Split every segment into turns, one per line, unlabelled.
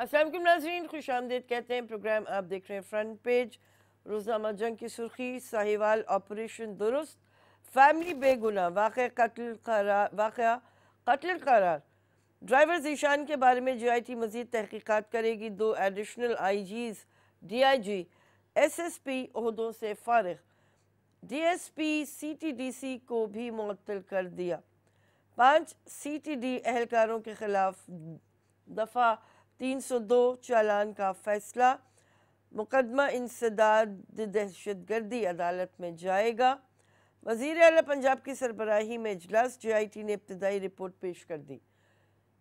अस्सलाम वालेकुम नाज़रीन, खुशामदीद कहते हैं। प्रोग्राम आप देख रहे हैं फ्रंट पेज। रोज़नामा जंग की सुर्खी, साहिवाल ऑपरेशन दुरुस्त, फैमिली बेगुनाह, वाक़या कत्ल करार। ड्राइवर ज़ीशान के बारे में JIT मज़ीद तहकीकात करेगी। 2 एडिशनल IGs, DIG, SSP ओहदों से फारिग। DSP CTDC को भी मुअत्तल कर दिया। 5 CTD एहलकारों के खिलाफ दफ़ा 302 चालान का फैसला। मुकदमा इंसदाद दहशतगर्दी अदालत में जाएगा। वज़ीर आला पंजाब की सरबराही में इजलास, JIT ने इब्तदाई रिपोर्ट पेश कर दी।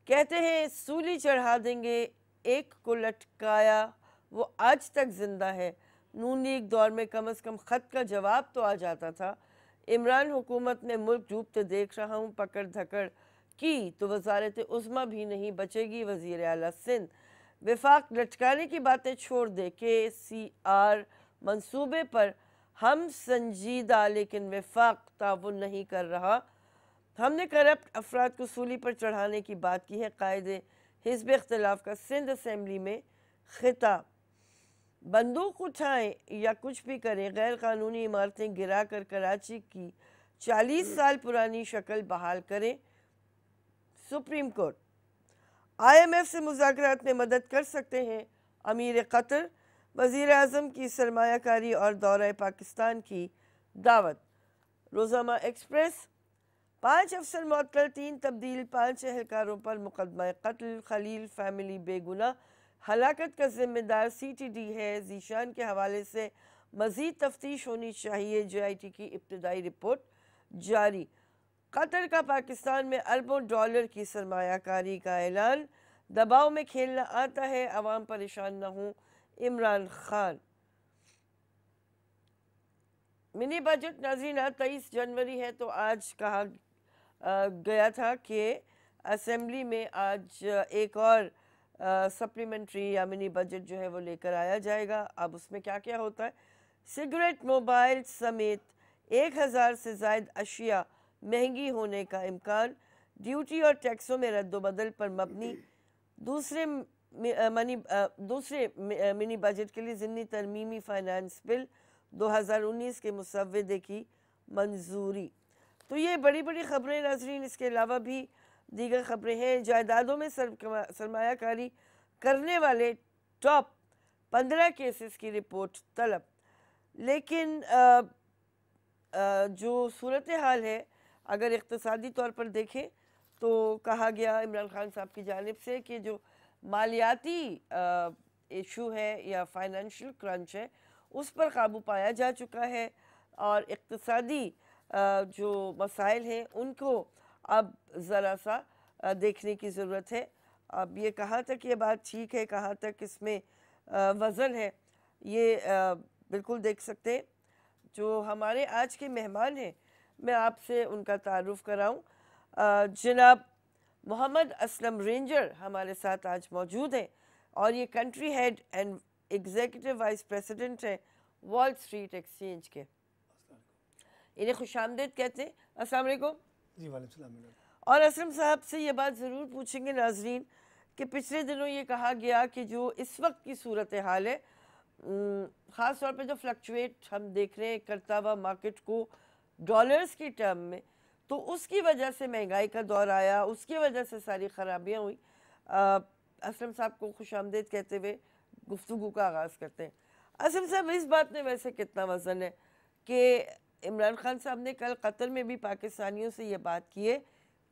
कहते हैं सूली चढ़ा देंगे, एक को लटकाया वो आज तक जिंदा है। नून लीग दौर में कम अज़ कम ख़त का जवाब तो आ जाता था। इमरान हुकूमत ने मुल्क डूबते देख रहा हूँ पकड़ धकड़ की तो वजारत उज़्मा भी नहीं बचेगी। वज़ीर आला सिंध वफाक लटकाने की बातें छोड़ दे। KCR मंसूबे पर हम संजीदा, लेकिन वफाक ताउन नहीं कर रहा। हमने करप्ट अफराद को सूली पर चढ़ाने की बात की है। कायदे हिज़्ब इख्तिलाफ का सिंध असम्बली में खिताब। बंदूक उठाएं या कुछ भी करें, गैर कानूनी इमारतें गिरा कर कराची की 40 साल पुरानी शक्ल बहाल करें। Supreme court. IMF से मुज़ाकरात में मदद कर सकते हैं अमीर कतर। वज़ीर आज़म की सरमायाकारी और दौरा पाकिस्तान की दावत। रोज़नामा एक्सप्रेस। 5 अफसर मुअत्तल, 3 तब्दील, 5 एहलकारों पर मुकदमा कत्ल। खलील फैमिली बेगुनाह, हलाकत का जिम्मेदार CTD है। ज़ीशान के हवाले से मज़ीद तफ्तीश होनी चाहिए। JIT की इब्तदाई रिपोर्ट जारी। कतर का पाकिस्तान में अरबों डॉलर की सरमायाकारी का ऐलान। दबाव में खेलना आता है, अवाम परेशान न हो, इमरान खान। मिनी बजट नाज़रीन आज 23 जनवरी है, तो आज कहा गया था कि असेंबली में आज एक और सप्लीमेंट्री या मिनी बजट जो है वो लेकर आया जाएगा। अब उसमें क्या क्या होता है? सिगरेट, मोबाइल समेत 1000 से ज़ायद अशिया महंगी होने का इम्कान। ड्यूटी और टैक्सों में रद्दोबदल पर मबनी। दूसरे मिनी बजट के लिए ज़िमनी तरमीमी फाइनेंस बिल 2019 के मुसव्वदे की मंजूरी। तो ये बड़ी बड़ी ख़बरें नाज़रीन। इसके अलावा भी दीगर ख़बरें हैं। जायदादों में सरमायाकारी करने वाले टॉप 15 केसेस की रिपोर्ट तलब। लेकिन जो सूरत हाल है, अगर इक़्तिसादी तौर पर देखें तो कहा गया इमरान खान साहब की जानिब से कि जो मालियाती इशू है या फाइनेंशियल क्रंच है उस पर काबू पाया जा चुका है और इक़्तिसादी जो मसाइल हैं उनको अब ज़रा सा देखने की ज़रूरत है। अब ये कहाँ तक ये बात ठीक है, कहाँ तक इसमें वज़न है, ये बिल्कुल देख सकते हैं। जो हमारे आज के मेहमान हैं मैं आपसे उनका तारुफ़ कराऊँ। जनाब मोहम्मद असलम रेंजर हमारे साथ आज मौजूद हैं और ये country head and executive vice president हैं वॉल स्ट्रीट एक्सचेंज के। इन्हें खुशामदीद कहते हैं। अस्सलाम वालेकुम।
जी वालेकुम सलाम।
और असलम साहब से ये बात ज़रूर पूछेंगे नाजरीन कि पिछले दिनों ये कहा गया कि जो इस वक्त की सूरत हाल है, ख़ास तौर पे जो फ्लक्चुएट हम देख रहे हैं करता हुआ मार्केट को डॉलर्स की टर्म में, तो उसकी वजह से महंगाई का दौर आया, उसकी वजह से सारी ख़राबियाँ हुई। असलम साहब को खुशामदीद कहते हुए गुफ्तगू का आगाज़ करते हैं। असलम साहब, इस बात में वैसे कितना वज़न है कि इमरान खान साहब ने कल कतर में भी पाकिस्तानियों से ये बात की है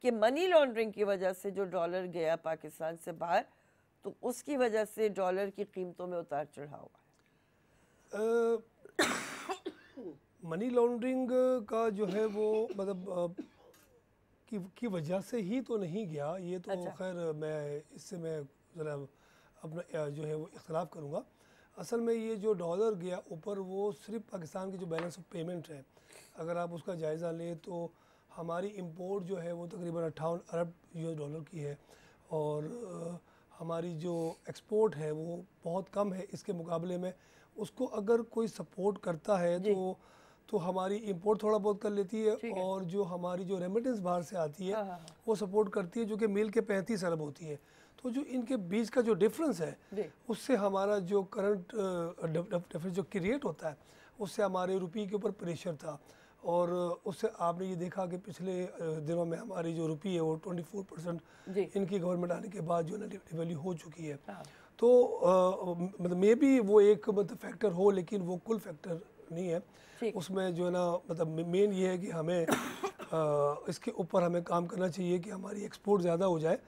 कि मनी लॉन्ड्रिंग की वजह से जो डॉलर गया पाकिस्तान से बाहर, तो उसकी वजह से डॉलर की कीमतों में उतार चढ़ाव हुआ है।
मनी लॉन्ड्रिंग का जो है वो मतलब की वजह से ही तो नहीं गया ये तो।
अच्छा।
खैर मैं ज़रा अपना जो है वो इख्तलाफ करूँगा। असल में ये जो डॉलर गया ऊपर वो सिर्फ पाकिस्तान की जो बैलेंस ऑफ पेमेंट है, अगर आप उसका जायज़ा लें तो हमारी इंपोर्ट जो है वो तकरीबन 58 अरब US$ की है और हमारी जो एक्सपोर्ट है वो बहुत कम है इसके मुकाबले में। उसको अगर कोई सपोर्ट करता है तो हमारी इंपोर्ट थोड़ा बहुत कर लेती है और जो हमारी जो रेमिटेंस बाहर से आती है वो सपोर्ट करती है, जो कि मिल के 35 अरब होती है। तो जो इनके बीच का जो डिफरेंस है उससे हमारा जो करंट डिफरेंस जो क्रिएट होता है उससे हमारे रुपये के ऊपर प्रेशर था। और उससे आपने ये देखा कि पिछले दिनों में हमारी जो रुपये है वो 24% इनकी गवर्नमेंट आने के बाद जो है डिवैल्यू हो चुकी है। तो मतलब मे बी वो एक मतलब फैक्टर हो, लेकिन वो कुल फैक्टर नहीं है। उसमें जो है ना मतलब मेन ये है कि हमें इसके ऊपर हमें काम करना चाहिए कि हमारी एक्सपोर्ट ज़्यादा हो जाए।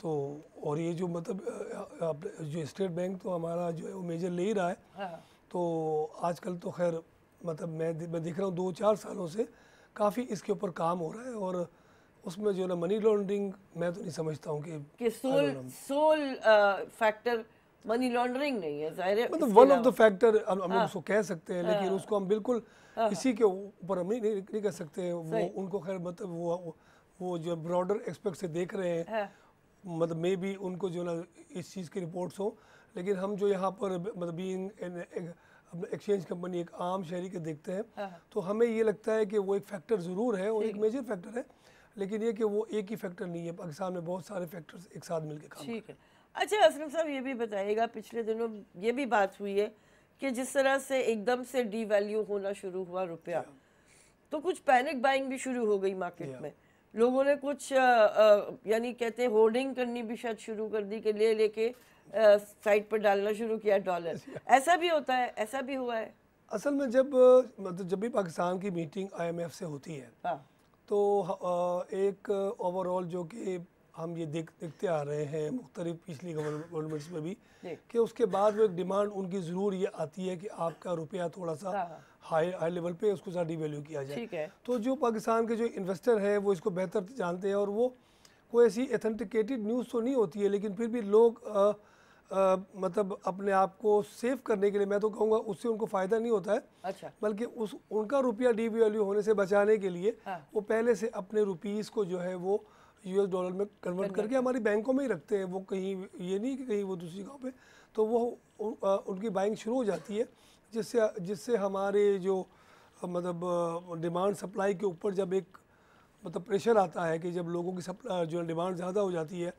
तो और ये जो मतलब जो स्टेट बैंक तो हमारा जो है वो मेजर ले ही रहा है। तो आजकल तो खैर मतलब मैं देख रहा हूँ 2-4 सालों से काफ़ी इसके ऊपर काम हो रहा है। और उसमें जो है ना मनी लॉन्ड्रिंग मैं तो नहीं समझता हूँ कि
सोल फैक्टर मनी लॉन्ड्रिंग नहीं है, जाहिर है
मतलब वन ऑफ द फैक्टर हम लोग उसको कह सकते हैं, लेकिन उसको हम बिल्कुल इसी के ऊपर हम नहीं कह सकते। वो उनको खैर मतलब वो जो ब्रॉडर एक्सपेक्ट से देख रहे हैं, मतलब मे बी उनको जो ना इस चीज़ की रिपोर्ट्स हो, लेकिन हम जो यहाँ पर मतलब बीइंग अपना एक्सचेंज कंपनी एक आम शहरी के देखते हैं तो हमें ये लगता है कि वो एक फैक्टर ज़रूर है और एक मेजर फैक्टर है, लेकिन ये कि वो एक ही फैक्टर नहीं है। पाकिस्तान में बहुत सारे फैक्टर्स एक साथ मिलकर काम
ठीक है। अच्छा असलम साहब ये भी बताइएगा, पिछले दिनों ये भी बात हुई है कि जिस तरह से एकदम से डीवैल्यू होना शुरू हुआ रुपया, तो कुछ पैनिक बाइंग भी शुरू हो गई मार्केट में। लोगों ने कुछ यानी कहते हैं होर्डिंग करनी भी शायद शुरू कर दी कि लेके साइड पर डालना शुरू किया डॉलर। ऐसा भी होता है, ऐसा भी हुआ है?
असल में जब भी पाकिस्तान की मीटिंग IMF से होती है तो एक ओवरऑल जो कि हम ये देखते आ रहे हैं मुख्तलिफ पिछली गवर्नमेंट्स में भी कि उसके बाद वो एक डिमांड उनकी ज़रूर ये आती है कि आपका रुपया थोड़ा सा हाई लेवल पे उसको ज़्यादा डिवैल्यू किया जाए। तो जो पाकिस्तान के जो इन्वेस्टर हैं वो इसको बेहतर जानते हैं और वो कोई ऐसी एथेंटिकेटेड न्यूज़ तो नहीं होती है, लेकिन फिर भी लोग मतलब अपने आप को सेव करने के लिए मैं तो कहूँगा उससे उनको फ़ायदा नहीं होता है, बल्कि उनका रुपया डिवैल्यू होने से बचाने के लिए वो पहले से अपने रुपीज़ को जो है वो US डॉलर में कन्वर्ट करके हमारी बैंकों में ही रखते हैं। वो कहीं ये नहीं कि कहीं वो दूसरी जगह पे, तो वो उनकी बाइंग शुरू हो जाती है, जिससे हमारे जो मतलब डिमांड सप्लाई के ऊपर जब एक मतलब प्रेशर आता है कि जब लोगों की सप्लाई जो डिमांड ज़्यादा हो जाती है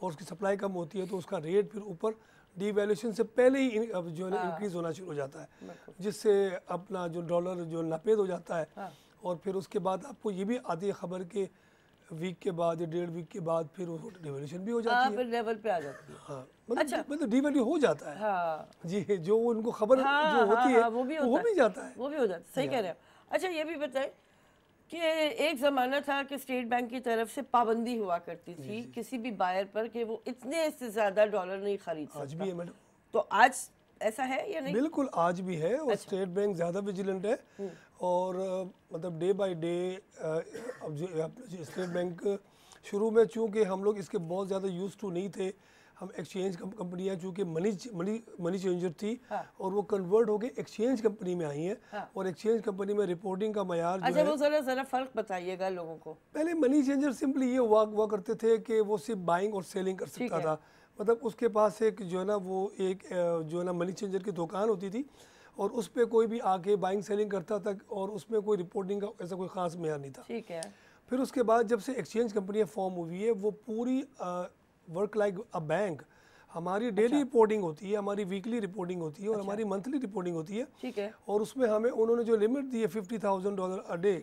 और उसकी सप्लाई कम होती है तो उसका रेट फिर ऊपर डिवैल्यूएशन से पहले ही जो है इंक्रीज़ होना शुरू हो जाता है, जिससे अपना जो डॉलर जो नापेद हो जाता है। और फिर उसके बाद आपको ये भी आती है खबर के वीक के बाद या 1.5 वीक के बाद फिर वो डिवैल्यूएशन भी हो जाती है,
फिर लेवल पे आ जाती है।
मतलब डिवैल्यू हो जाता है। जी, जो उनको खबर जो होती है वो भी जाता है,
वो भी हो जाता है। सही कह रहे हैं। अच्छा ये भी बताएं कि एक ज़माना था कि स्टेट बैंक की तरफ से पाबंदी हुआ करती थी किसी भी बायर पर कि वो इतने से ज़्यादा डॉलर नहीं खरीद सकता।
आज भी है मैडम।
तो आज ऐसा है या नहीं?
बिल्कुल आज भी है और स्टेट बैंक ज़्यादा विजिलेंट है। और मतलब डे बाय डे अब जो स्टेट बैंक शुरू में चूँकि हम लोग इसके बहुत ज़्यादा यूज़ टू नहीं थे, हम एक्सचेंज कंपनियाँ चूँकि मनी चेंजर थी और वो कन्वर्ट होके एक्सचेंज कंपनी में आई हैं और एक्सचेंज कंपनी में रिपोर्टिंग का मयार जो है।
वो ज़रा फ़र्क बताइएगा लोगों को।
पहले मनी चेंजर सिंपली ये हुआ करते थे कि वो सिर्फ बाइंग और सेलिंग कर सकता था, मतलब उसके पास एक जो है ना वो एक जो है ना मनी चेंजर की दुकान होती थी और उस पर कोई भी आके बाइंग सेलिंग करता था और उसमें कोई रिपोर्टिंग का ऐसा कोई ख़ास मेयार नहीं था।
ठीक है।
फिर उसके बाद जब से एक्सचेंज कंपनियाँ फॉर्म हुई है वो पूरी वर्क लाइक अ बैंक, हमारी डेली रिपोर्टिंग होती है, हमारी वीकली रिपोर्टिंग होती है और हमारी मंथली रिपोर्टिंग होती है।
ठीक है।
और उसमें हमें उन्होंने जो लिमिट दी है $50,000 अ डे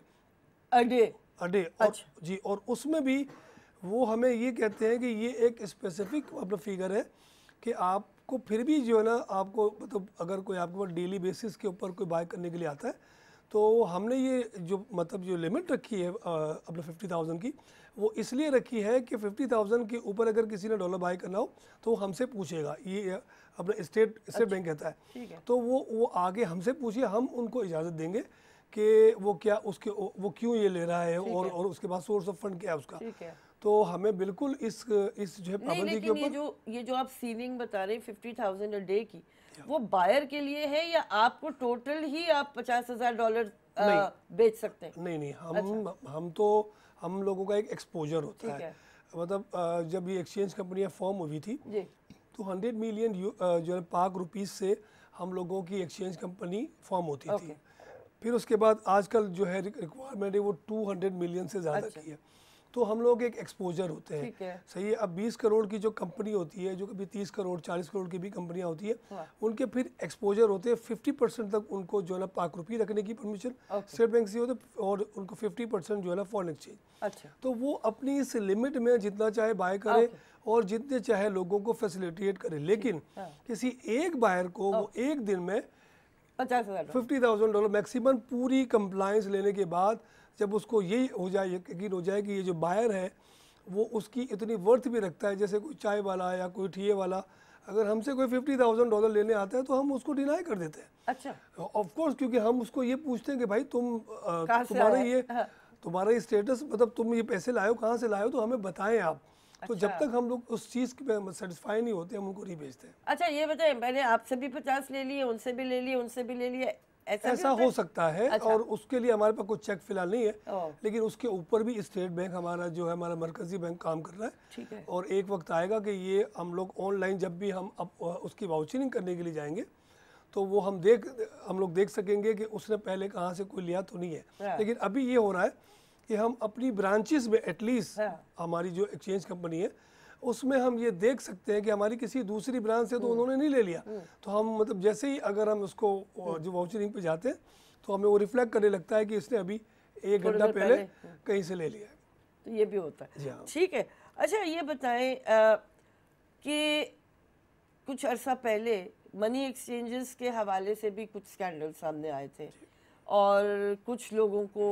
और जी, और उसमें भी वो हमें ये कहते हैं कि ये एक स्पेसिफिक अपना फिगर है कि आपको फिर भी जो है ना आपको मतलब अगर कोई आपके पास डेली बेसिस के ऊपर कोई बाय करने के लिए आता है तो हमने ये जो मतलब जो लिमिट रखी है अपने 50,000 की, वो इसलिए रखी है कि 50,000 के ऊपर अगर किसी ने डॉलर बाय करना हो तो वो हमसे पूछेगा, ये अपना स्टेट बैंक कहता है। तो वो आगे हमसे पूछिए, हम उनको इजाज़त देंगे कि वो क्या उसके वो क्यों ये ले रहा है और उसके बाद सोर्स ऑफ फंड क्या है उसका। तो हमें बिल्कुल इस जो है पाबंदी के ऊपर
ये जो आप सीलिंग बता रहे हैं 50,000 अ डे की, वो बायर के लिए है या आपको टोटल ही आप $50,000 बेच सकते हैं?
नहीं, हम तो हम लोगों का एक एक्सपोजर होता है। मतलब जब ये एक्सचेंज कंपनियां फॉर्म हुई थी तो 100 मिलियन जो है पाक रुपीस से हम लोगों की एक्सचेंज कंपनी फॉर्म होती थी। फिर उसके बाद आजकल जो है रिक्वायरमेंट है वो 200 मिलियन से ज़्यादा की है। तो हम लोग एक एक्सपोजर होते
ठीक है।
हैं। सही है। अब 20 करोड़ की जो कंपनी होती है, जो कभी 30 करोड़ 40 करोड़ की भी कंपनियां होती है, उनके फिर एक्सपोजर होते हैं 50% तक उनको जो है ना पाक रुपये रखने की परमिशन स्टेट बैंक से होते हैं, और उनको 50% जो है ना फॉरेन एक्सचेंज।
अच्छा।
तो वो अपनी इस लिमिट में जितना चाहे बाय करे और जितने चाहे लोगों को फैसिलिटेट करे, लेकिन किसी एक बायर को वो एक दिन में $50,000 मैक्सिमम पूरी कंप्लायंस लेने के बाद, जब उसको यही हो जाए, यकीन हो जाए कि ये जो बायर है वो उसकी इतनी वर्थ भी रखता है, जैसे कोई चाय वाला या कोई ठिए वाला अगर हमसे कोई $50,000 लेने आता है तो हम उसको डिनाई कर देते हैं। अच्छा। ऑफ कोर्स, क्योंकि हम उसको ये पूछते हैं कि भाई तुम्हारा ये स्टेटस, मतलब तुम ये पैसे लाए हो कहाँ से लाए हो, तो हमें बताएं आप। तो जब तक हम लोग उस चीज़ पे सेटिस्फाई नहीं होते, हम उनको नहीं बेचते हैं।
अच्छा, ये बताएं, मैंने आपसे भी 50 ले लिए, उनसे भी ले लिए, उनसे भी ले लिए,
ऐसा हो सकता है। अच्छा। और उसके लिए हमारे पास कोई चेक फिलहाल नहीं है, लेकिन उसके ऊपर भी स्टेट बैंक हमारा जो है, हमारा मरकजी बैंक काम कर रहा है।
ठीक है।
और एक वक्त आएगा कि ये हम लोग ऑनलाइन जब भी हम अब उसकी वाउचरिंग करने के लिए जाएंगे तो वो हम लोग देख सकेंगे कि उसने पहले कहाँ से कोई लिया तो नहीं है। लेकिन अभी ये हो रहा है कि हम अपनी ब्रांचेस में एटलीस्ट हमारी जो एक्सचेंज कंपनी है उसमें हम ये देख सकते हैं कि हमारी किसी दूसरी ब्रांच से तो उन्होंने नहीं ले लिया, तो हम मतलब जैसे ही अगर हम उसको जो वाउचरिंग पे जाते हैं तो हमें वो रिफ्लेक्ट करने लगता है कि इसने अभी 1 घंटा पहले कहीं से ले लिया है।
तो ये भी होता है। ठीक है। अच्छा, ये बताएं कि कुछ अरसा पहले मनी एक्सचेंजेस के हवाले से भी कुछ स्कैंडल सामने आए थे और कुछ लोगों को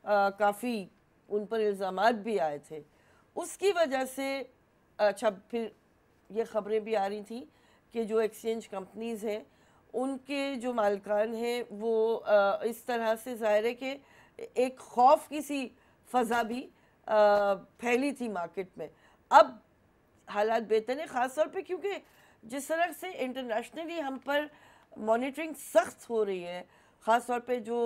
काफ़ी उन पर इल्ज़ामात भी आए थे। उसकी वजह से अच्छा, फिर ये ख़बरें भी आ रही थी कि जो एक्सचेंज कंपनीज़ हैं उनके जो मालिकान हैं वो इस तरह से ज़ाहिर है कि एक खौफ की सी फ़ज़ा भी फैली थी मार्केट में। अब हालात बेहतर हैं, ख़ास तौर पे क्योंकि जिस तरह से इंटरनेशनली हम पर मॉनिटरिंग सख्त हो रही है, ख़ास तौर पे जो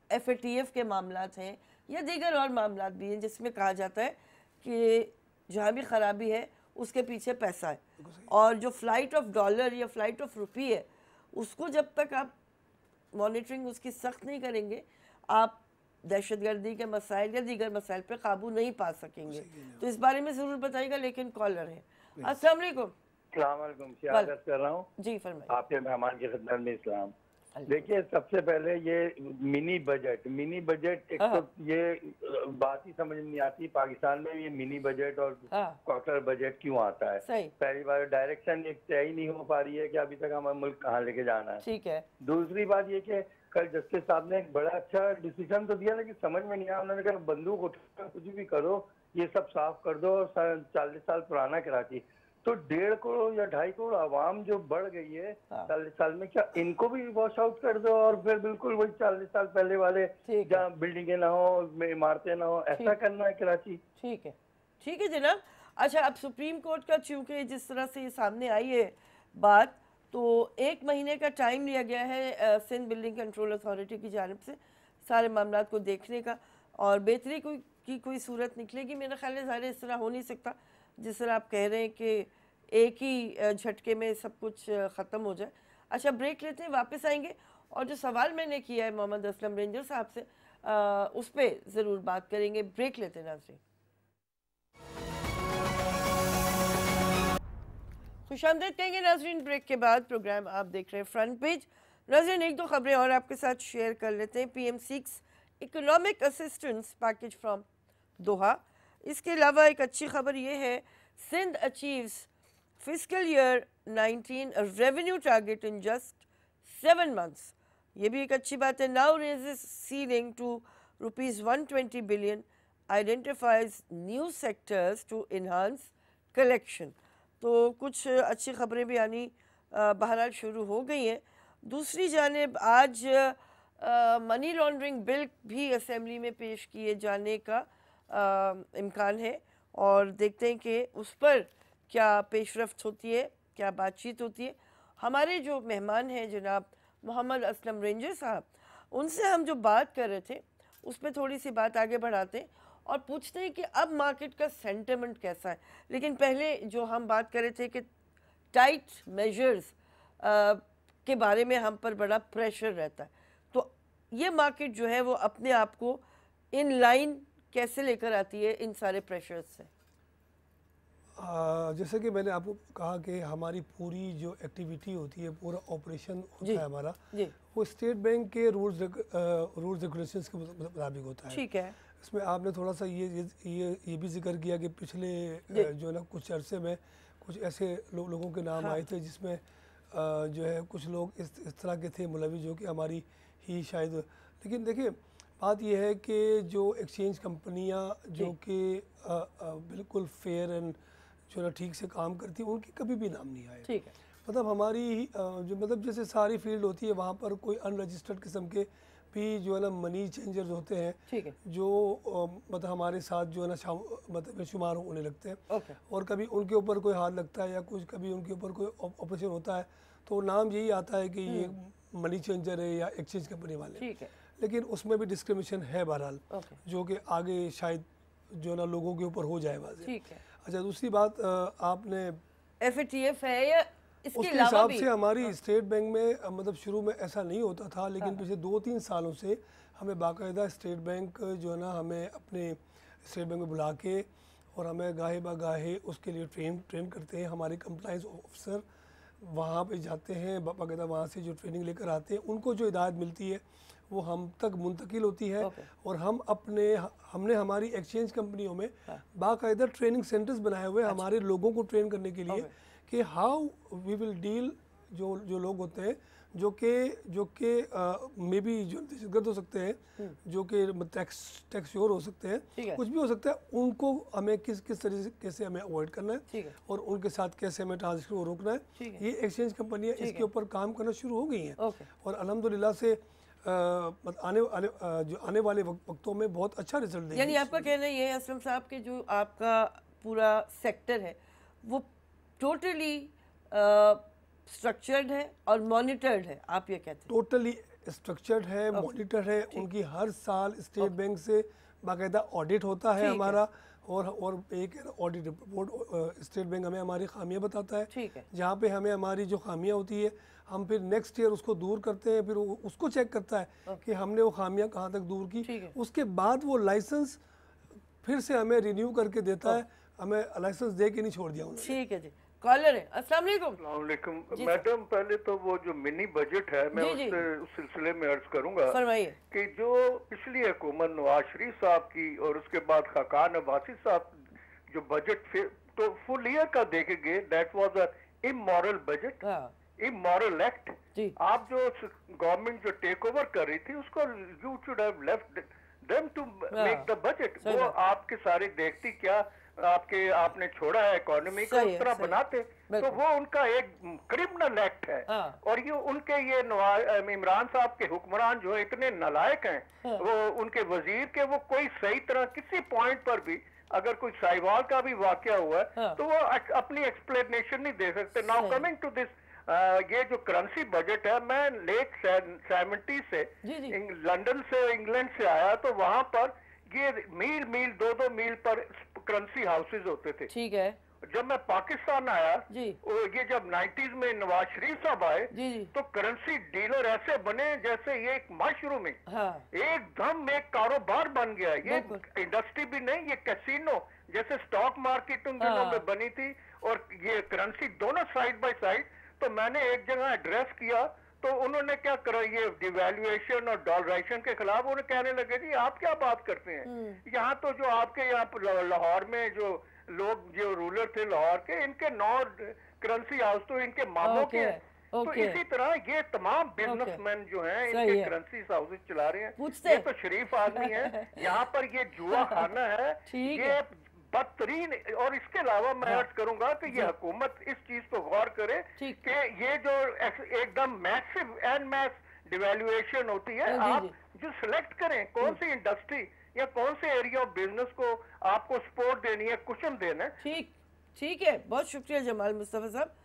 FATF के मामलात हैं या दीगर और मामलात भी हैं जिसमें कहा जाता है कि जहाँ भी ख़राबी है उसके पीछे पैसा है, और जो फ़्लाइट ऑफ डॉलर या फ़्लाइट ऑफ रुपी है उसको जब तक आप मॉनिटरिंग उसकी सख्त नहीं करेंगे, आप दहशतगर्दी के मसाइल या दीगर मसाइल पे काबू नहीं पा सकेंगे। तो इस बारे में ज़रूर बताइएगा। लेकिन कॉलर है। अस्सलाम वालेकुम।
सियासत कर रहा हूँ
जी, फरमाइए।
आपके मेहमान की खिदमत में इस्लाम। देखिए, सबसे पहले ये मिनी बजट एक तो ये बात ही समझ नहीं आती पाकिस्तान में ये मिनी बजट और क्वार्टर बजट क्यों आता है। पहली बार डायरेक्शन एक तय ही नहीं हो पा रही है कि अभी तक हमारा मुल्क कहाँ लेके जाना है।
ठीक है।
दूसरी बात ये कि कल जस्टिस साहब ने एक बड़ा अच्छा डिसीजन तो दिया, लेकिन समझ में नहीं आया। उन्होंने कहा बंदूक उठा कुछ भी करो, ये सब साफ कर दो। 40 साल पुराना कराची, तो 1.5 करोड़ या 2.5 करोड़ आवाम जो बढ़ गई है 40 साल में, क्या इनको भी वॉश आउट कर दो और फिर बिल्कुल वही 40 साल पहले वाले जहाँ बिल्डिंगें ना हो, इमारतें ना हो, ऐसा करना है कराची।
ठीक है, ठीक है जनाब। अच्छा, अब सुप्रीम कोर्ट का चूंकि जिस तरह से ये सामने आई है बात, तो 1 महीने का टाइम लिया गया है सिंध बिल्डिंग कंट्रोल अथॉरिटी की जानिब से सारे मामलात को देखने का, और बेहतरी की कोई सूरत निकलेगी। मेरा ख्याल है ज़ाहिर इस तरह हो नहीं सकता जिस तरह आप कह रहे हैं कि एक ही झटके में सब कुछ ख़त्म हो जाए। अच्छा, ब्रेक लेते हैं, वापस आएंगे और जो सवाल मैंने किया है मोहम्मद असलम रेंजर साहब से उस पर ज़रूर बात करेंगे। ब्रेक लेते हैं नाज़रीन। खुशामदीद कहेंगे नाज़रीन ब्रेक के बाद। प्रोग्राम आप देख रहे हैं फ्रंट पेज। नाज़रीन, 1-2 खबरें और आपके साथ शेयर कर लेते हैं। PM6 economic assistance package from Doha. इसके अलावा एक अच्छी खबर ये है, Sindh achieves fiscal year 19 revenue target in just 7 months। ये भी एक अच्छी बात है। Now raises ceiling to ₹120 billion, identifies new sectors to enhance collection. तो कुछ अच्छी खबरें भी आनी बहरहाल शुरू हो गई हैं। दूसरी जानिब आज मनी लॉन्ड्रिंग बिल भी असेंबली में पेश किए जाने का इम्कान है, और देखते हैं कि उस पर क्या पेशरफ्त होती है, क्या बातचीत होती है। हमारे जो मेहमान हैं जनाब मोहम्मद असलम रेंजर साहब, उनसे हम जो बात कर रहे थे उस पर थोड़ी सी बात आगे बढ़ाते हैं और पूछते हैं कि अब मार्केट का सेंटिमेंट कैसा है। लेकिन पहले जो हम बात कर रहे थे कि टाइट मेजर्स के बारे में हम पर बड़ा प्रेशर रहता है, तो ये मार्केट जो है वो अपने आप को इन लाइन कैसे लेकर आती है इन सारे प्रेशर्स से?
जैसे कि मैंने आपको कहा कि हमारी पूरी जो एक्टिविटी होती है, पूरा ऑपरेशन होता
जी,
है हमारा,
जी,
वो स्टेट बैंक के रूल्स रेगुलेशंस के मुताबिक होता है।
ठीक है,
इसमें आपने थोड़ा सा ये भी जिक्र किया कि पिछले जो है ना कुछ अरसे में कुछ ऐसे लोगों के नाम
हाँ,
आए थे जिसमें जो है कुछ लोग इस तरह के थे मुलविस, जो कि हमारी ही शायद, लेकिन देखिए बात यह है कि जो एक्सचेंज कंपनियां जो कि बिल्कुल फेयर एंड जो है ना ठीक से काम करती हैं, उनकी कभी भी नाम नहीं आए।
ठीक है,
मतलब हमारी जो मतलब जैसे सारी फील्ड होती है वहाँ पर कोई अनरजिस्टर्ड किस्म के भी जो है ना मनी चेंजर्स होते हैं,
ठीक है,
जो मतलब हमारे साथ जो है ना मतलब शुमार होने लगते हैं।
ओके,
और कभी उनके ऊपर कोई हाथ लगता है या कुछ, कभी उनके ऊपर कोई ऑपरेशन होता है तो नाम यही आता है कि ये मनी चेंजर है या एक्सचेंज कंपनी वाले।
ठीक है,
लेकिन उसमें भी डिस्क्रिमिनेशन है बहरहाल,
ओके,
जो कि आगे शायद जो है ना लोगों के ऊपर हो जाए वाज़ेह।
ठीक है।
अच्छा, दूसरी बात आपने
FATF है या इसके
उसके
अलावा
हिसाब
भी?
से हमारी स्टेट बैंक में मतलब शुरू में ऐसा नहीं होता था, लेकिन पिछले 2-3 सालों से हमें बाकायदा स्टेट बैंक जो है ना हमें अपने स्टेट बैंक में बुला के और हमें गाहे बागाहे उसके लिए ट्रेन करते हैं। हमारे कंप्लाइंस ऑफिसर वहाँ पे जाते हैं, बाकायदा वहाँ से जो ट्रेनिंग लेकर आते हैं, उनको जो हिदायत मिलती है वो हम तक मुंतकिल होती है। और हमने हमारी एक्सचेंज कंपनियों में बाकायदा ट्रेनिंग सेंटर्स बनाए हुए हैं हमारे लोगों को ट्रेन करने के लिए कि हाउ वी विल डील जो लोग होते हैं जो कि मे बी जो दहशतगर्द हो सकते हैं, जो कि टैक्स हो सकते हैं, कुछ भी हो सकता है, उनको हमें किस तरीके से हमें अवॉइड करना है और उनके साथ कैसे हमें ट्रांजेक्शन को रोकना है। ये एक्सचेंज कंपनियां इसके ऊपर काम करना शुरू हो गई हैं और अल्हम्दुलिल्लाह से आने वाले वक्तों में बहुत अच्छा रिजल्ट देंगे।
यानी आपका कहना ये है असलम साहब कि जो आपका पूरा सेक्टर है वो टोटली स्ट्रक्चर्ड है और मॉनिटर्ड है, आप ये कहते हैं?
टोटली स्ट्रक्चर्ड है, मॉनिटर है, उनकी हर साल स्टेट बैंक से बाकायदा ऑडिट होता है हमारा और एक ऑडिट रिपोर्ट स्टेट बैंक हमें हमारी खामियां बताता है। जहाँ पे हमें हमारी जो खामियां होती है हम फिर नेक्स्ट ईयर उसको दूर करते हैं, फिर उसको चेक करता है कि हमने वो खामियां कहाँ तक दूर की। उसके बाद वो लाइसेंस फिर से हमें रिन्यू करके देता है, हमें लाइसेंस दे के नहीं छोड़ दिया उन्होंने।
ठीक है जी। कॉलर है, अस्सलाम
वालेकुम मैडम, पहले तो वो जो मिनी बजट है मैं उससे उस सिलसिले में अर्ज करूंगा कि जो पिछली हुकूमत नवाज शरीफ साहब की और उसके बाद खाकान अब्बासी साहब जो बजट तो फुल ईयर का देखेंगे, that was a immoral budget, immoral act. आप जो गवर्नमेंट जो टेक ओवर कर रही थी उसको you should have left them to make the budget. वो आपके सारे देखती क्या आपने छोड़ा है इकोनॉमी को उस तरह बनाते, तो वो उनका एक क्रिमिनल एक्ट है। और ये उनके ये इमरान साहब के हुक्मरान जो है इतने नालायक हैं, वो उनके वजीर के वो कोई सही तरह किसी पॉइंट पर भी अगर कोई साहिवाल का भी वाकया हुआ है तो वो अपनी एक्सप्लेनेशन नहीं दे सकते। नाउ कमिंग टू दिस, ये जो करेंसी बजट है, मैं लेट 70 से लंदन से इंग्लैंड से आया तो वहां पर ये मील 2-2 मील पर करेंसी हाउसेज होते थे।
ठीक है।
जब मैं पाकिस्तान आया ये जब 90s में नवाज शरीफ साहब आए तो करेंसी डीलर ऐसे बने जैसे ये एक मशरूम एकदम एक कारोबार बन गया। ये इंडस्ट्री भी नहीं, ये कैसीनो जैसे स्टॉक मार्केट उन दिनों में बनी थी और ये करेंसी दोनों साइड बाय साइड। तो मैंने एक जगह एड्रेस किया तो उन्होंने क्या करा, ये डिवैल्यूएशन और डॉलराइजेशन के खिलाफ उन्हें कहने लगे जी आप क्या बात करते हैं, यहाँ तो जो आपके यहाँ लाहौर में जो लोग जो रूलर थे लाहौर के, इनके 9 करेंसी हाउस तो इनके मामों के हैं। तो इसी तरह ये तमाम बिजनेसमैन जो हैं इनके करेंसी हाउसेज चला रहे हैं, ये तो शरीफ आदमी है। यहाँ पर ये जुआ खाना है, ये बदतरीन। और इसके अलावा मैं अर्ज करूंगा कि ये हुकूमत इस चीज को गौर करे कि ये जो एकदम मैसिव एंड मैस डिवैल्यूएशन होती है, आप जो सिलेक्ट करें कौन सी इंडस्ट्री या कौन से एरिया ऑफ बिजनेस को आपको सपोर्ट देनी है, कुशन देना है।
ठीक है, बहुत शुक्रिया जमाल मुस्तफा साहब।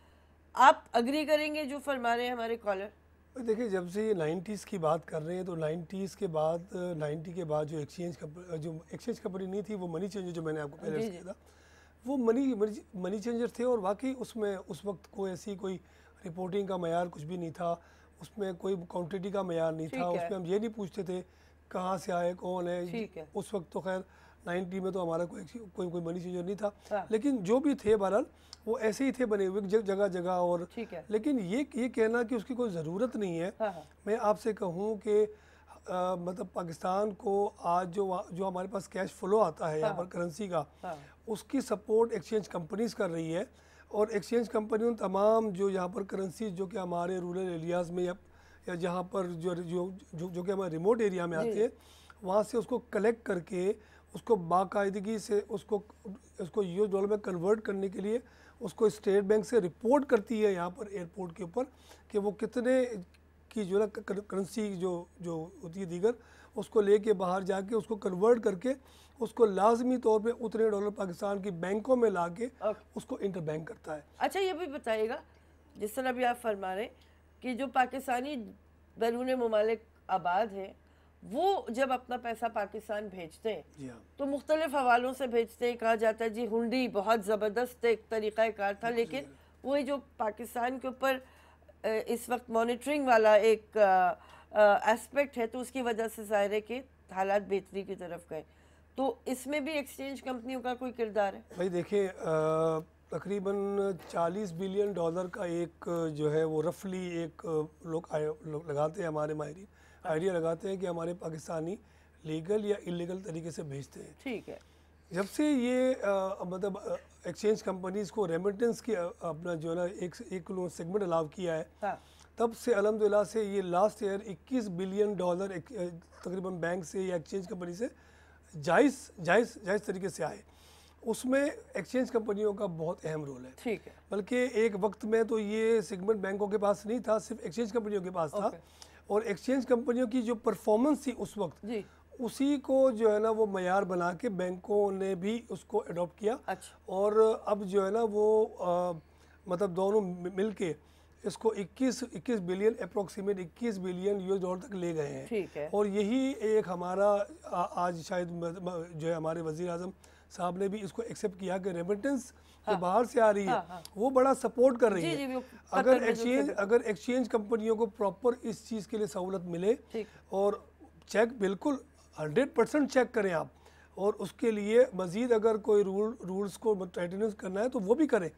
आप अग्री करेंगे जो फरमा रहे हैं हमारे कॉलर?
देखिए, जब से ये 90s की बात कर रहे हैं तो 90s के बाद 90 के बाद जो एक्सचेंज कंपनी नहीं थी, वो मनी चेंजर जो मैंने आपको पहले कहा था, वो मनी चेंजर थे। और वाकई उसमें उस वक्त कोई ऐसी कोई रिपोर्टिंग का मयार कुछ भी नहीं था, उसमें कोई क्वांटिटी का मयार नहीं था, उसमें हम ये नहीं पूछते थे कहाँ से आए, कौन है। उस वक्त तो खैर 90 में तो हमारा कोई मनी चेंजर नहीं था।
हाँ।
लेकिन जो भी थे बहरहाल वो ऐसे ही थे बने हुए जगह जगह। और
ठीक है।
लेकिन ये कहना कि उसकी कोई ज़रूरत नहीं है,
हाँ, हाँ।
मैं आपसे कहूँ कि मतलब पाकिस्तान को आज जो हमारे पास कैश फ्लो आता है यहाँ पर करेंसी का, उसकी सपोर्ट एक्सचेंज कंपनीज कर रही है। और एक्सचेंज कंपनियों तमाम जो यहाँ पर करेंसी जो कि हमारे रूरल एरियाज़ में या जहाँ पर जो कि हमारे रिमोट एरिया में आती है, वहाँ से उसको कलेक्ट करके उसको बाकायदगी से उसको यूएस डॉलर में कन्वर्ट करने के लिए उसको स्टेट बैंक से रिपोर्ट करती है यहाँ पर एयरपोर्ट के ऊपर कि वो कितने की जो है करेंसी जो होती है दीगर, उसको लेके बाहर जाके उसको कन्वर्ट करके उसको लाजमी तौर पे उतने डॉलर पाकिस्तान की बैंकों में लाके उसको इंटर बैंक करता है।
अच्छा, ये भी बताइएगा, जिस तरह भी आप फरमा रहे कि जो पाकिस्तानी बैरून मुमालिक आबाद है वो जब अपना पैसा पाकिस्तान भेजते हैं तो मुख्तलिफ हवालों से भेजते हैं। कहा जाता है जी हुंडी बहुत ज़बरदस्त एक तरीक़ाकार था, लेकिन वही जो पाकिस्तान के ऊपर इस वक्त मॉनिटरिंग वाला एक एस्पेक्ट है तो उसकी वजह से ज़ाहिर है कि हालात बेहतरी की तरफ गए। तो इसमें भी एक्सचेंज कंपनियों का कोई किरदार है?
भाई देखिए, तकरीबन $40 बिलियन का एक जो है वो रफली एक लोग लगाते हैं, हमारे माहिरीन आइडिया लगाते हैं कि हमारे पाकिस्तानी लीगल या इलीगल तरीके से भेजते हैं।
ठीक है।
जब से ये मतलब एक्सचेंज कंपनीज को रेमिटेंस की अपना जो है ना एक सेगमेंट अलाउ किया है, हाँ। तब से अल्हम्दुलिल्लाह से ये लास्ट ईयर $21 बिलियन तकरीबन बैंक से या एक्सचेंज कंपनी से जायज़ तरीके से आए। उसमें एक्सचेंज कंपनियों का बहुत अहम रोल है। ठीक है। बल्कि एक वक्त में तो ये सेगमेंट बैंकों के पास नहीं था, सिर्फ एक्सचेंज कंपनियों के पास था। और एक्सचेंज कंपनियों की जो परफॉर्मेंस थी उस वक्त जी। उसी को जो है ना वो मयार बना के बैंकों ने भी उसको अडॉप्ट किया। अच्छा। और अब जो है ना वो मतलब दोनों मिलके इसको 21 billion approximate 21 billion US dollar तक ले गए हैं। ठीक है। और यही एक हमारा आज शायद जो है हमारे वज़ीर आज़म साहब ने भी इसको एक्सेप्ट किया कि रेमिटेंस जो बाहर से आ रही है वो बड़ा सपोर्ट कर रही है। अगर एक्सचेंज कंपनियों को प्रॉपर इस चीज़ के लिए सहूलत मिले और चेक बिल्कुल 100% चेक करें आप, और उसके लिए मज़ीद अगर कोई रूल्स को टाइटनेस करना है तो वो भी करें।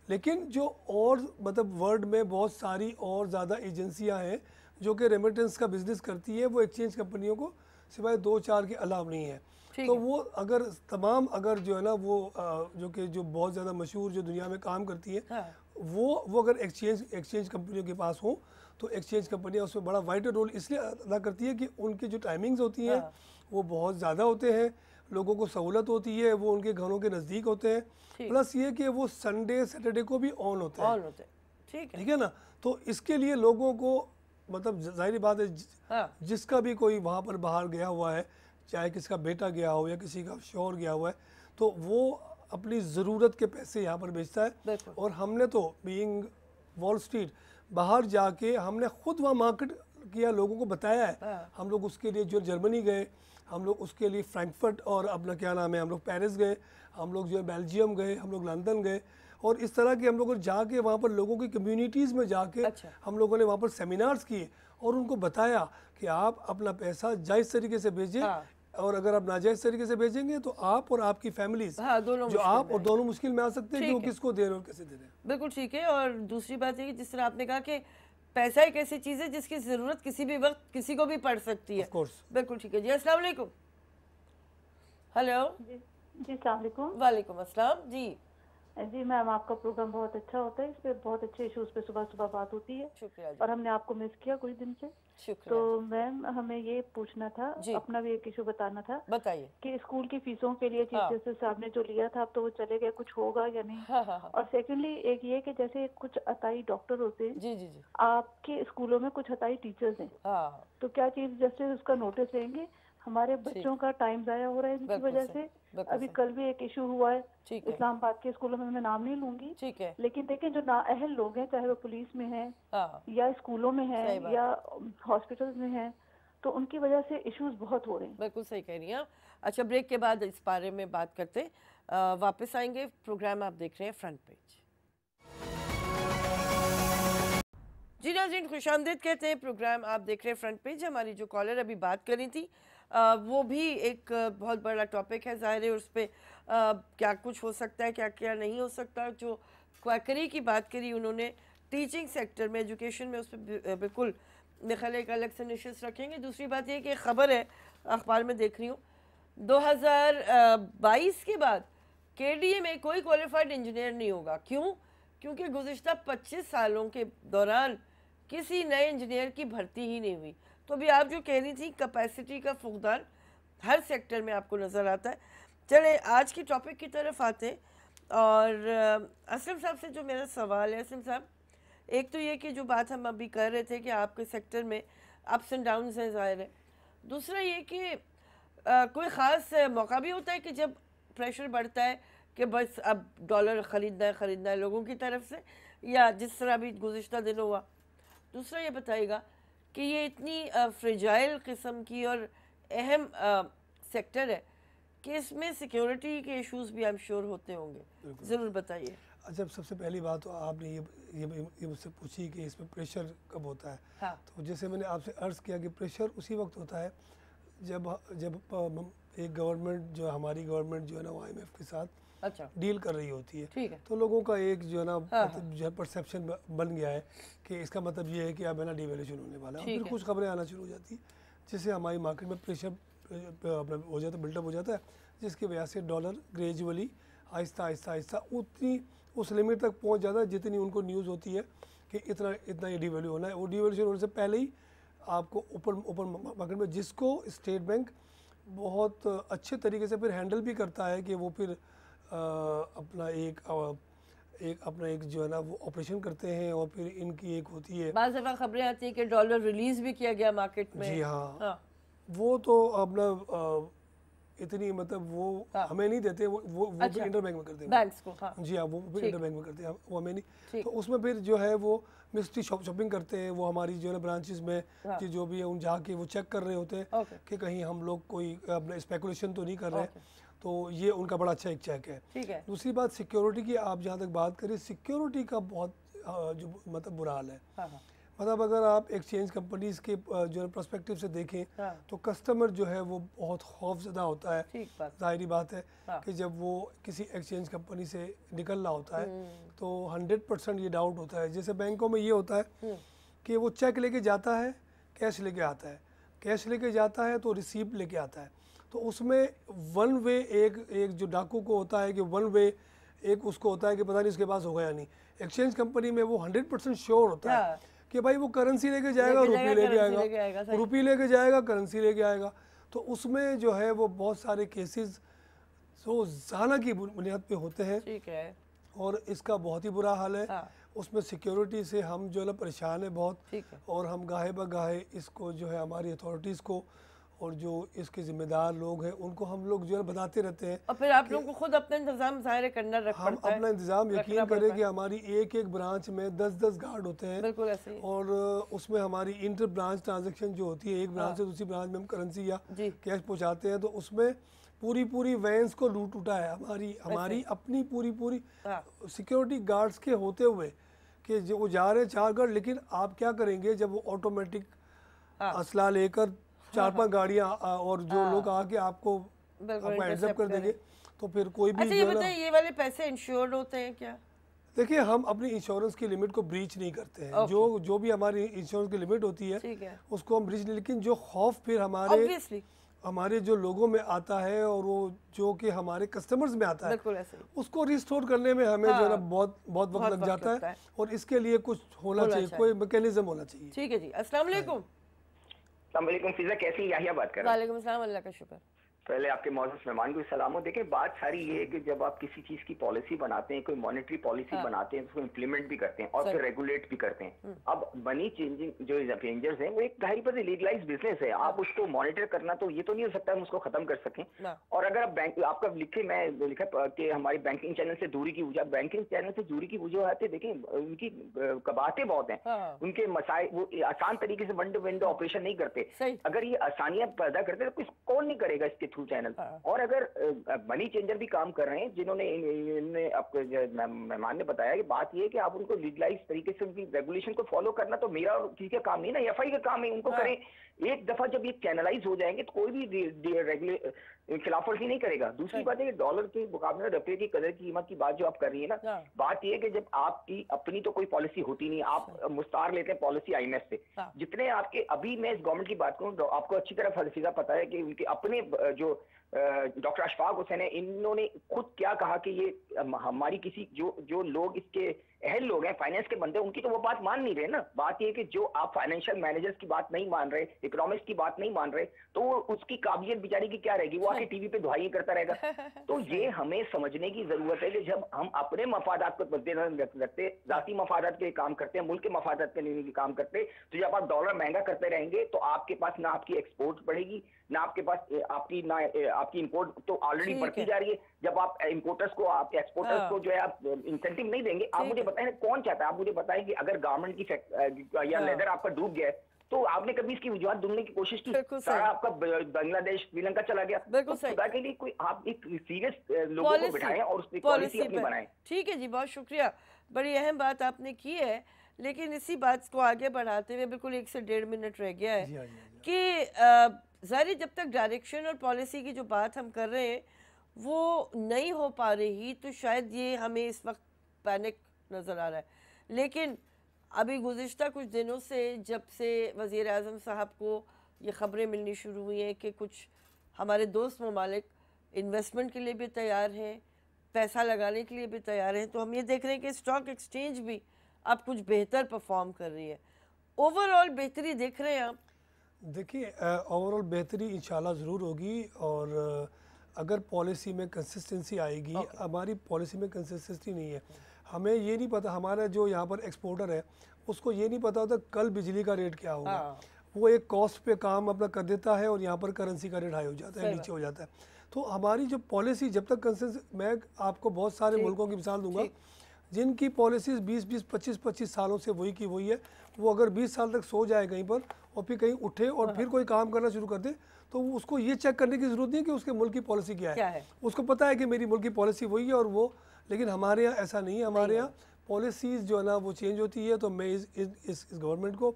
लेकिन जो और मतलब वर्ल्ड में बहुत सारी और ज़्यादा एजेंसियां हैं जो कि रेमिटेंस का बिज़नेस करती है, वो एक्सचेंज कंपनियों को सिवाय 2-4 के अलावा नहीं है। तो वो अगर तमाम अगर जो है ना वो जो बहुत ज़्यादा मशहूर जो दुनिया में काम करती है, हाँ। वो अगर एक्सचेंज कंपनियों के पास हो तो एक्सचेंज कंपनियाँ उसमें बड़ा वाइटल रोल इसलिए अदा करती है कि उनकी जो टाइमिंग्स होती हैं, हाँ। वो बहुत ज़्यादा होते हैं, लोगों को सहूलत होती है, वो उनके घरों के नज़दीक होते हैं, प्लस ये कि वो संडे सैटरडे को भी ऑन होते हैं। ठीक है ना। तो इसके लिए लोगों को मतलब जाहिर बात है, हाँ। जिसका भी कोई वहाँ पर बाहर गया हुआ है, चाहे किसका बेटा गया हो या किसी का शौहर गया हुआ है, तो वो अपनी ज़रूरत के पैसे यहाँ पर बेचता है। और हमने तो बीइंग वॉल स्ट्रीट बाहर जाके हमने खुद वहाँ मार्केट किया, लोगों को बताया है। हाँ। हम लोग उसके लिए जो जर्मनी गए, हम लोग उसके लिए फ्रैंकफर्ट और अपना क्या नाम है, हम लोग पेरिस गए, हम लोग जो है बेल्जियम गए, हम लोग लंदन गए, और इस तरह के हम लोग जाके वहाँ पर लोगों की कम्युनिटीज़ में जाके अच्छा। हम लोगों ने वहाँ पर सेमिनार्स किए और उनको बताया कि आप अपना पैसा जायज़ तरीके से भेजें। हाँ। और अगर आप नाजायज़ तरीके से भेजेंगे तो आप और आपकी फैमिलीज, हाँ, जो आप और दोनों मुश्किल में आ सकते हैं कि वो किसको दे रहे हो कैसे दे रहे हैं। बिल्कुल ठीक है। और दूसरी बात है कि जिस तरह आपने कहा कि पैसा एक ऐसी चीज़ है जिसकी ज़रूरत किसी भी वक्त किसी को भी पड़ सकती है। बिल्कुल ठीक है जी। अस्सलाम वालेकुम। हेलो
जी अस्सलाम वालेकुम।
वालेकुम अस्सलाम जी।
जी मैम, आपका प्रोग्राम बहुत अच्छा होता है, इस पे बहुत अच्छे इश्यूज पे सुबह सुबह बात होती है।
शुक्रिया।
और हमने आपको मिस किया कुछ दिन से।
शुक्रिया।
तो मैम हमें ये पूछना था, अपना भी एक इशू बताना था।
बताइए। कि
स्कूल की फीसों के लिए चीफ जस्टिस साहब ने जो लिया था, अब तो वो चले गए, कुछ होगा या नहीं? हाँ। और सेकेंडली एक ये कि जैसे कुछ अताई डॉक्टर होते हैं, जी, आपके स्कूलों में कुछ अताई टीचर्स हैं, तो क्या चीफ जस्टिस उसका नोटिस लेंगे? हमारे बच्चों का टाइम जाया हो रहा है इनकी वजह से। अभी कल भी एक इशू हुआ है इस्लामाबाद के स्कूलों में, मैं नाम नहीं लूंगी, ठीक है, लेकिन देखें जो नाअहल लोग हैं, चाहे वो पुलिस में है या स्कूलों में है या हॉस्पिटल में है, तो उनकी वजह से इश्यूज बहुत हो रहे हैं।
बिल्कुल सही कह रही हैं। अच्छा, ब्रेक के बाद इस बारे में बात करते वापस आएंगे। प्रोग्राम आप देख रहे हैं फ्रंट पेज। जी नाज़रीन, खुशामदीद कहते हैं। प्रोग्राम आप देख रहे हैं फ्रंट पेज। हमारी जो कॉलर अभी बात कर रही थी वो भी एक बहुत बड़ा टॉपिक है, ज़ाहिर है उस पर क्या कुछ हो सकता है, क्या क्या नहीं हो सकता। जो क्वैकरी की बात करी उन्होंने टीचिंग सेक्टर में, एजुकेशन में, उस पर बिल्कुल मेरे ख्याल एक अलग से निशिस्त रखेंगे। दूसरी बात ये कि खबर है अखबार में देख रही हूँ 2022 के बाद केडीए में कोई क्वालिफाइड इंजीनियर नहीं होगा। क्यों? क्योंकि गुज़िश्ता 25 सालों के दौरान किसी नए इंजीनियर की भर्ती ही नहीं हुई। तो अभी आप जो कह रही थी कैपेसिटी का फुकदान हर सेक्टर में आपको नज़र आता है। चले आज के टॉपिक की तरफ आते हैं और असलम साहब से जो मेरा सवाल है, असलम साहब, एक तो ये कि जो बात हम अभी कर रहे थे कि आपके सेक्टर में अप्स एंड डाउन्स हैं, ज़ाहिर है। दूसरा ये कि कोई ख़ास मौका भी होता है कि जब प्रेशर बढ़ता है कि बस अब डॉलर ख़रीदना है लोगों की तरफ से, या जिस तरह भी गुज़िश्ता दिन हुआ। दूसरा ये बताइएगा कि ये इतनी फ्रेजाइल किस्म की और अहम सेक्टर है कि इसमें सिक्योरिटी के इश्यूज भी आई एम श्योर होते होंगे, ज़रूर बताइए।
अच्छा, सबसे पहली बात तो आपने ये मुझसे पूछी कि इसमें प्रेशर कब होता है।
हाँ।
तो जैसे मैंने आपसे अर्ज़ किया कि प्रेशर उसी वक्त होता है जब एक गवर्नमेंट जो हमारी गवर्नमेंट जो है ना वो IMF के साथ
अच्छा
डील कर रही होती है।
ठीक है।
तो लोगों का एक जो है ना
हाँ,
मतलब जो है परसेप्शन बन गया है कि इसका मतलब ये है कि अब है ना डिवैल्यूएशन होने वाला है, और फिर कुछ खबरें आना शुरू हो जाती है जिससे हमारी मार्केट में प्रेशर अपना हो जाता है, बिल्डअप हो जाता है, जिसकी वजह से डॉलर ग्रेजुअली आहिस्ता उतनी उस लिमिट तक पहुंच जाता है जितनी उनको न्यूज़ होती है कि इतना ये डिवैल्यू होना है। वो डिवैल्यूएशन होने से पहले ही आपको ओपन मार्केट में, जिसको स्टेट बैंक बहुत अच्छे तरीके से फिर हैंडल भी करता है कि वो फिर अपना एक जो है ना वो ऑपरेशन करते हैं, और फिर इनकी एक होती है,
बाज़ दफ़ा खबरें आती हैं कि डॉलर रिलीज भी किया गया मार्केट में।
जी हाँ। वो तो अपना इतनी मतलब वो हमें नहीं देते, वो फिर इंटर बैंक में करते हैं
बैंक्स को। हाँ।
जी हाँ, वो फिर इंटर बैंक में करते हैं, वो हमें नहीं। तो उसमें फिर जो है वो मिस्ट्री शॉपिंग करते हैं, वो हमारी जो है ना ब्रांचेस में कि जो भी है उन जाके वो चेक कर रहे होते हैं कि कहीं हम लोग कोई अपना स्पेकुलेशन तो नहीं कर रहे। तो ये उनका बड़ा अच्छा एक चेक है।
ठीक है।
दूसरी बात सिक्योरिटी की, आप जहाँ तक बात करें, सिक्योरिटी का बहुत जो मतलब बुरा हाल है। मतलब अगर आप एक्सचेंज कंपनीज के जो है पर्सपेक्टिव से देखें तो कस्टमर जो है वो बहुत खौफज़दा होता है। ज़ाहिरी बात है कि जब वो किसी एक्सचेंज कंपनी से निकल रहा होता है तो 100% ये डाउट होता है। जैसे बैंकों में ये होता है कि वो चेक लेके जाता है, कैश लेके आता है, कैश लेके जाता है तो रिसीप्ट लेके आता है। तो उसमें वन वे एक जो डाकू को होता है कि वन वे एक उसको होता है कि पता नहीं उसके पास होगा या नहीं। एक्सचेंज कंपनी में वो 100% श्योर होता है कि भाई वो करेंसी लेके जाएगा, रुपये लेके आएगा, रुपये लेके जाएगा, करेंसी लेके आएगा। तो उसमें जो है वो बहुत सारे केसेस रोज़ाना की बुनियाद पे होते हैं।
ठीक है।
और इसका बहुत ही बुरा हाल है। उसमें सिक्योरिटी से हम जो है परेशान है बहुत, और हम गाहे बगाहे इसको जो है हमारी अथॉरिटीज़ को और जो इसके जिम्मेदार लोग हैं उनको हम लोग जो है बताते रहते हैं।
और फिर आप लोगों को खुद अपना इंतजाम ज़ाहिर करना रख
हम
पड़ता है।
अपना इंतजाम यकीन करें कि हमारी एक ब्रांच में 10 गार्ड होते हैं।
बिल्कुल ऐसे ही।
और उसमें हमारी इंटर ब्रांच ट्रांजैक्शन जो होती है, एक ब्रांच से दूसरी ब्रांच में हम करेंसी या कैश पहुंचाते हैं, तो उसमें पूरी वैन्स को लूट उठा है हमारी अपनी पूरी सिक्योरिटी गार्ड्स के होते हुए कि जो वो जा रहे हैं 4 गार्ड, लेकिन आप क्या करेंगे जब वो ऑटोमेटिक असला लेकर 4-5 गाड़ियाँ और जो लोग आके आपको एडजस्ट कर देंगे, तो फिर कोई भी।
अच्छा ये बताइए, ये वाले पैसे इंश्योर्ड होते हैं क्या?
देखिए, हम अपनी इंश्योरेंस की लिमिट को ब्रीच नहीं करते हैं। जो भी हमारी इंश्योरेंस की लिमिट होती है उसको हम ब्रीच नहीं, लेकिन जो खौफ फिर हमारे जो लोगों में आता है और वो जो कि हमारे कस्टमर्स में आता है, उसको रिस्टोर करने में हमें जो है ना बहुत वक्त लग जाता है। और इसके लिए कुछ होना चाहिए, कोई मैकेनिज्म होना चाहिए।
ठीक है जी। अस्सलाम वालेकुम।
फिजा, कैसी याहिया बात कर रहे हैं?
वालेकुम सलाम, अल्लाह का शुक्र।
पहले आपके मौजूद मेहमान को सलाम हो। देखिए, बात सारी ये है कि जब आप किसी चीज की पॉलिसी बनाते हैं, कोई मॉनेटरी पॉलिसी बनाते हैं, उसको इम्प्लीमेंट भी करते हैं और फिर रेगुलेट भी करते हैं। अब मनी चेंजिंग जो चेंजर्स हैं वो एक जाहिर पर लीगलाइज बिजनेस है। आप उसको मॉनिटर करना तो ये तो नहीं हो सकता हम उसको खत्म कर सकें। और अगर आप बैंक आपका मैं लिखा कि हमारी बैंकिंग चैनल से दूरी की वजह, बैंकिंग चैनल से दूरी की वजह है, देखिए उनकी कबाहतें बहुत हैं, उनके मसाइल, वो आसान तरीके से विंडो ऑपरेशन नहीं करते। अगर ये आसानियां पैदा करते तो कौन नहीं करेगा इसके थ्रू चैनल। और अगर मनी चेंजर भी काम कर रहे हैं, जिन्होंने आपको मेहमान ने बताया कि बात ये है कि आप उनको लीगलाइज तरीके से उनकी रेगुलेशन को फॉलो करना तो मेरा और किसी का काम नहीं ना, एफआई का काम है, उनको करें। एक दफा जब ये चैनलाइज हो जाएंगे तो कोई भी खिलाफ वर्जी नहीं करेगा। दूसरी बात है कि डॉलर के मुकाबले में रुपये की कदर कीमत की बात जो आप कर रही है ना, बात ये है कि जब आपकी अपनी तो कोई पॉलिसी होती नहीं, आप मुस्तार लेते हैं पॉलिसी आईएमएफ से। जितने आपके, अभी मैं इस गवर्नमेंट की बात करूं, आपको अच्छी तरह फलसीदा पता है कि उनके अपने जो डॉक्टर अशफाक हुसैन है, इन्होंने खुद क्या कहा कि ये हमारी किसी जो लोग इसके अहल लोग हैं, फाइनेंस के बंदे, उनकी तो वो बात मान नहीं रहे ना। बात ये है कि जो आप फाइनेंशियल मैनेजर्स की बात नहीं मान रहे, इकोनॉमिक्स की बात नहीं मान रहे, तो उसकी काबिलियत बेचारी की क्या रहेगी? वो आके टीवी पे दुहाई करता रहेगा। तो ये हमें समझने की जरूरत है कि जब हम अपने मफादात को मद्देनजर रखते, जाती मफादात के लिए काम करते हैं, मुल्क के मफादात के लिए काम करते, तो जब आप डॉलर महंगा करते रहेंगे तो आपके पास ना आपकी एक्सपोर्ट बढ़ेगी, ना आपके पास आपकी इंपोर्ट तो ऑलरेडी बढ़ती जा रही है। जब आप इंपोर्टर्स को, आप एक्सपोर्टर्स को जो है आप इंसेंटिव नहीं देंगे, आप मुझे बताएं कौन चाहता है? आप मुझे बताएं कि अगर गारमेंट की या लेदर आपका डूब गया है तो आपने कभी इसकी वजूहत ढूंढने की कोशिश की? सारा आपका बांग्लादेश, श्रीलंका चला गया। बिल्कुल सही। खुदा के लिए कोई आप एक सीरियस लोगों को बिठाएं और उस पर पॉलिसी अपनी बनाएं।
ठीक है जी, बहुत शुक्रिया, बड़ी अहम बात आपने की है। लेकिन इसी बात को आगे बढ़ाते हुए, बिल्कुल 1 से 1.5 मिनट रह गया है कि ज़ाहिर जब तक डायरेक्शन और पॉलिसी की जो बात हम कर रहे हैं वो नहीं हो पा रही, तो शायद ये हमें इस वक्त पैनिक नज़र आ रहा है। लेकिन अभी गुज़िश्ता कुछ दिनों से, जब से वज़ीर आज़म साहब को ये ख़बरें मिलनी शुरू हुई हैं कि कुछ हमारे दोस्त ममालिक इन्वेस्टमेंट के लिए भी तैयार हैं, पैसा लगाने के लिए भी तैयार हैं, तो हम ये देख रहे हैं कि स्टॉक एक्सचेंज भी अब कुछ बेहतर परफॉर्म कर रही है। ओवरऑल बेहतरी देख रहे हैं आप?
देखिए, ओवरऑल बेहतरी इंशाल्लाह ज़रूर होगी। और अगर पॉलिसी में कंसिस्टेंसी आएगी, हमारी पॉलिसी में कंसिस्टेंसी नहीं है। हमें ये नहीं पता, हमारा जो यहाँ पर एक्सपोर्टर है उसको ये नहीं पता होता कल बिजली का रेट क्या होगा। वो एक कॉस्ट पे काम अपना कर देता है और यहाँ पर करेंसी का रेट हाई हो जाता है, नीचे हो जाता है। तो हमारी जो पॉलिसी जब तक कंसिस्टेंसी, मैं आपको बहुत सारे मुल्कों की मिसाल दूंगा जिनकी पॉलिसीज़ 20-20, 25-25 सालों से वही की वही है। वो अगर 20 साल तक सो जाए कहीं पर और फिर कहीं उठे और फिर कोई काम करना शुरू कर दे, तो उसको ये चेक करने की ज़रूरत नहीं है कि उसके मुल्क की पॉलिसी क्या है। उसको पता है कि मेरी मुल्क की पॉलिसी वही है और वो, लेकिन हमारे यहाँ ऐसा नहीं है। हमारे यहाँ पॉलिसीज़ जो है ना वो चेंज होती है। तो मैं इस गवर्नमेंट को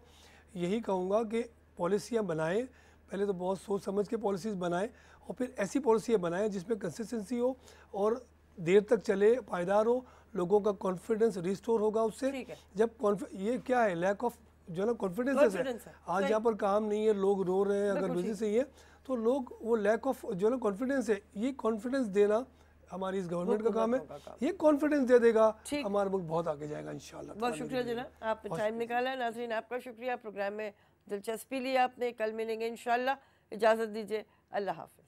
यही कहूँगा कि पॉलिसियाँ बनाएँ, पहले तो बहुत सोच समझ के पॉलिसीज़ बनाएँ और फिर ऐसी पॉलिसियाँ बनाएँ जिसमें कंसिस्टेंसी हो और देर तक चले, पायदार हो, लोगों का कॉन्फिडेंस रिस्टोर होगा उससे। जब ये क्या है, लैक ऑफ जो है ना कॉन्फिडेंस है। आज यहाँ पर काम नहीं है, लोग रो रहे हैं, अगर बिजनेस सही है तो लोग, वो लैक ऑफ जो है ना कॉन्फिडेंस है, ये कॉन्फिडेंस देना हमारी इस गवर्नमेंट का काम है। ये कॉन्फिडेंस दे देगा, हमारा मुल्क बहुत आगे जाएगा इंशाल्लाह।
बहुत शुक्रिया जनाब, आपने टाइम निकाला। नाज़रीन आपका शुक्रिया, प्रोग्राम में दिलचस्पी ली आपने। कल मिलेंगे इंशाल्लाह। इजाज़त दीजिए, अल्लाह हाफ़िज़।